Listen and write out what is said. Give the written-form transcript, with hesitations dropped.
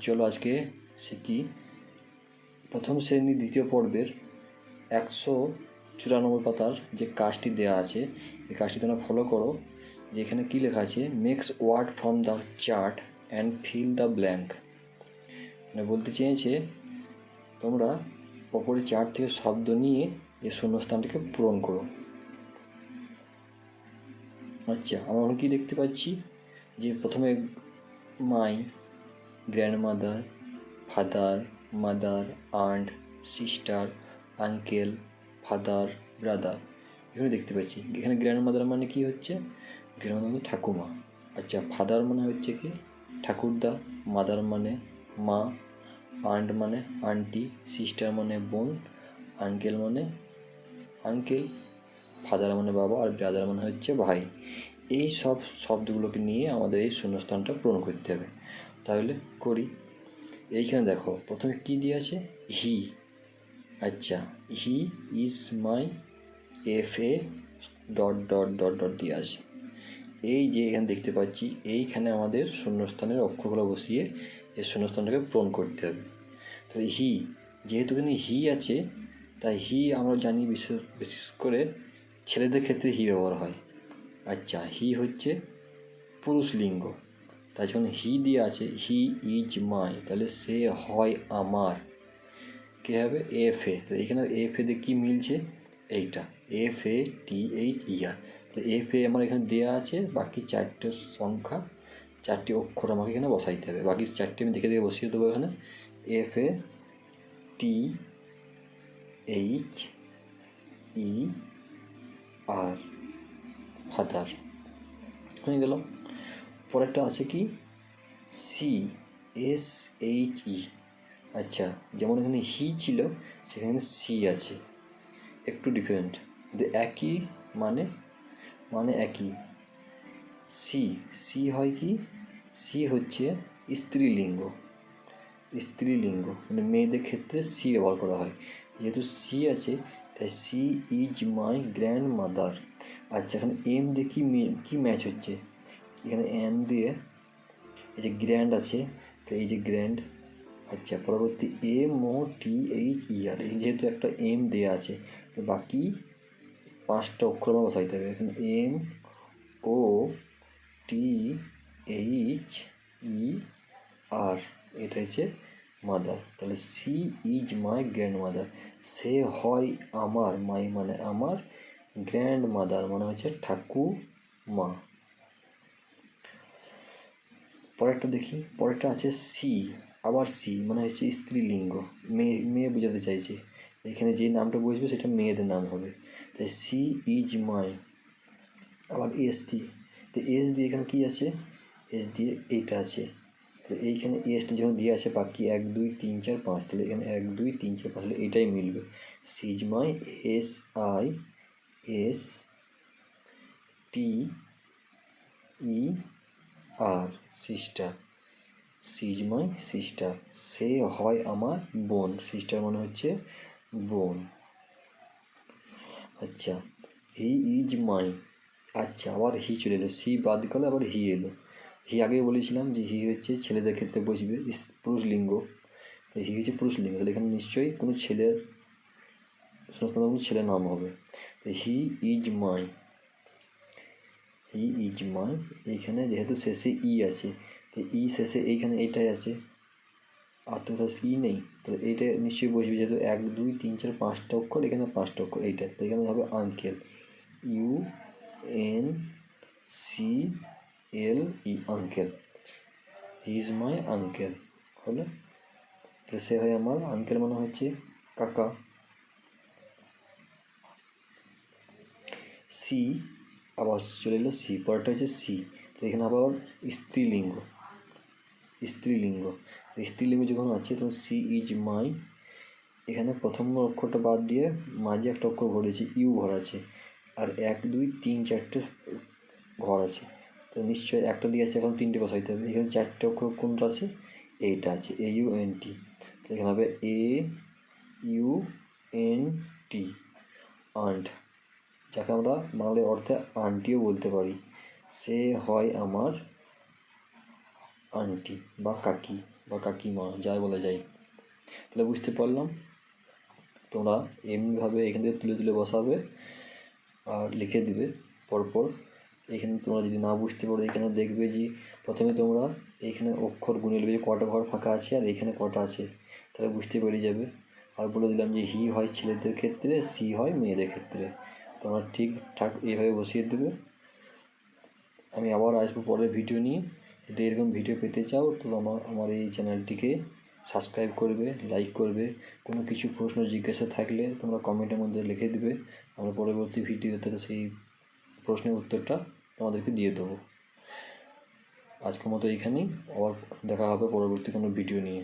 চলো আজকে শিখি প্রথম শ্রেণী দ্বিতীয় পর্বের 194 পাতার যে কাজটি দেওয়া আছে এই কাজটি তোমরা ফলো করো। যে এখানে কী লেখা আছে, makes word from the chart and fill the blank. মানে বলতে চেয়েছে তোমরা ওপরে চার্ট থেকে শব্দ নিয়ে এই শূন্যস্থানটিকে পূরণ করো। আচ্ছা, আমরা এখন কী দেখতে পাচ্ছি যে প্রথমে my, grandmother, father, mother, aunt, sister, uncle, father, brother, এখানে দেখতে পাচ্ছি। এখানে গ্র্যান্ডমাদার মানে কি হচ্ছে, গ্র্যান্ডমাদার মানে ঠাকুমা। আচ্ছা, ফাদার মানে হচ্ছে কি ঠাকুরদা, মাদার মানে মা, আন্ট মানে আন্টি, সিস্টার মানে বোন, আঙ্কেল মানে আঙ্কেল, ফাদার মানে বাবা, আর ব্রাদার মানে হচ্ছে ভাই। এই সব শব্দগুলোকে নিয়ে আমাদের এই শূন্যস্থানটা পূরণ করতে হবে। তাহলে করি। এইখানে দেখো প্রথমে কি দিয়ে আছে, হি। আচ্ছা, হি ইজ মাই FA ... দিয়ে আছে। এই যে এখানে দেখতে পাচ্ছি, এইখানে আমাদের শূন্যস্থানের অক্ষরগুলো বসিয়ে এই শূন্যস্থানটাকে পূরণ করতে হবে। তাহলে হি, যেহেতু এখানে হি আছে তাই হি আমরা জানি বিশেষ করে ছেলেদের ক্ষেত্রে হি ব্যবহার হয়। আচ্ছা, হি হচ্ছে পুরুষ লিঙ্গ, তাই যখন হি দিয়ে আছে হি ইজ মাই, তাহলে সে হয় আমার, কী হবে FA। তো এখানে FA দিয়ে কী মিলছে, এইটা FATHER। তাহলে FA আমার এখানে দেওয়া আছে, বাকি চারটে সংখ্যা, চারটি অক্ষর আমাকে এখানে বসাইতে হবে। বাকি চারটে আমি দেখে দেখে বসিয়ে দেবো। এখানে FATHER, ফাদার হয়ে গেল। পরেরটা আছে কি, CSHE। আচ্ছা, যেমন এখানে হি ছিল সেখানে সি আছে, একটু ডিফারেন্ট কিন্তু একই মানে একই। সি হয় কি, সি হচ্ছে স্ত্রীলিঙ্গ, মানে মেয়েদের ক্ষেত্রে সি ব্যবহার করা হয়। যেহেতু সি আছে তাই she is my grandmother. আচ্ছা, এখানে এম দিয়ে কি ম্যাচ হচ্ছে, এখানে এম দিয়ে এই যে গ্র্যান্ড আছে, তো এই যে গ্র্যান্ড। আচ্ছা, পরবর্তী MOTHER, যেহেতু একটা এম দেওয়া আছে তো বাকি 5টা অক্ষর আমরা বসাইতে হবে। এখানে MOTHER, এটা হচ্ছে মাদার। তাহলে she is my grandmother, সে হয় আমার, মাই মানে আমার, গ্র্যান্ড মাদার মানে হচ্ছে ঠাকুমা। পরেরটা দেখি, পরেরটা আছে সি, আবার সি মানে হচ্ছে স্ত্রীলিঙ্গ, মেয়ে বোঝাতে চাইছে। এখানে যে নামটা বসবে সেটা মেয়েদের নাম হবে, তাই সি ইজ মাই। আবার এস দিয়ে, তো এস দিয়ে এখানে কী আছে, এস দিয়ে এইটা আছে, তো এইখানে এসটা যখন দিয়ে আছে বাকি 1 2 3 4 5, তাহলে এখানে 1 2 3 4 5, তাহলে এইটাই মিলবে। She is my SISTER, sister, she is my sister, সে হয় আমার বোন, সিস্টার মানে হচ্ছে বোন। আচ্ছা, হি ইজ মাই। আচ্ছা, আবার হি চলে এলো, সি বাদ গেলে আবার হি এলো। হি আগেই বলেছিলাম যে হি হচ্ছে ছেলেদের ক্ষেত্রে বসবে, পুরুষ লিঙ্গ, তো হি হচ্ছে পুরুষ লিঙ্গ, তাহলে এখানে নিশ্চয়ই কোনো ছেলের সমস্ত কোনো ছেলের নাম হবে। তো হি ইজ মাই, এইখানে যেহেতু শেষে ই আছে, তো ই শেষে এইখানে এইটাই আছে, আর তো ই নেই, তাহলে এইটা নিশ্চয়ই বসবে, যেহেতু 1 2 3 4 5টা অক্ষর, এখানে 5টা অক্ষর, এইটা, তো এখানে হবে uncle, UNCLE, uncle, he is my uncle হলো। তাহলে সে হয় আমার আঙ্কেল মানে হচ্ছে কাকা। সি, আবার চলে এলো সি, পরেরটা হচ্ছে সি, তো এখানে আবার স্ত্রীলিঙ্গ, স্ত্রীলিঙ্গ যখন আছে তখন সি ইজ মাই, এখানে প্রথম অক্ষরটা বাদ দিয়ে মাঝে একটা অক্ষর ভরেছে, ইউ ঘর আছে, আর 1 2 3 4টে ঘর আছে, তো নিশ্চয়ই একটা দিয়ে আছে, এখন 3টে বসাইতে হবে। এখানে 4টে অক্ষর কোনটা আছে, এইটা আছে AUNT, তো এখানে হবে AUNT, আন্ট, যাকে আমরা বাংলা অর্থে আন্টিও বলতে পারি। সে হয় আমার আন্টি বা কাকি। বা কাকিমা যাই বলা যায়। তাহলে বুঝতে পারলাম। তোমরা এমনিভাবে এখান থেকে তুলে তুলে বসাবে আর লিখে দিবে পরপর। এখানে তোমরা যদি না বুঝতে পারো, এখানে দেখবে যে প্রথমে তোমরা এইখানে অক্ষর গুনে নেবে যে কটা ঘর ফাঁকা আছে আর এখানে কটা আছে, তাহলে বুঝতে পেরে যাবে। আর বলে দিলাম যে হি হয় ছেলেদের ক্ষেত্রে, সি হয় মেয়েদের ক্ষেত্রে। তোমরা ঠিকঠাক এইভাবে বসিয়ে দেবে। আমি আবার আসবো পরের ভিডিও নিয়ে। যদি এরকম ভিডিও পেতে চাও তো আমার এই চ্যানেলটিকে সাবস্ক্রাইব করবে, লাইক করবে। কোনো কিছু প্রশ্ন জিজ্ঞাসা থাকলে তোমরা কমেন্টের মধ্যে লিখে দেবে। আমরা পরবর্তী ভিডিওতে সেই প্রশ্নের উত্তরটা তোমাদেরকে দিয়ে দেবো। আজকের মতো এইখানেই, আবার দেখা হবে পরবর্তী কোনো ভিডিও নিয়ে।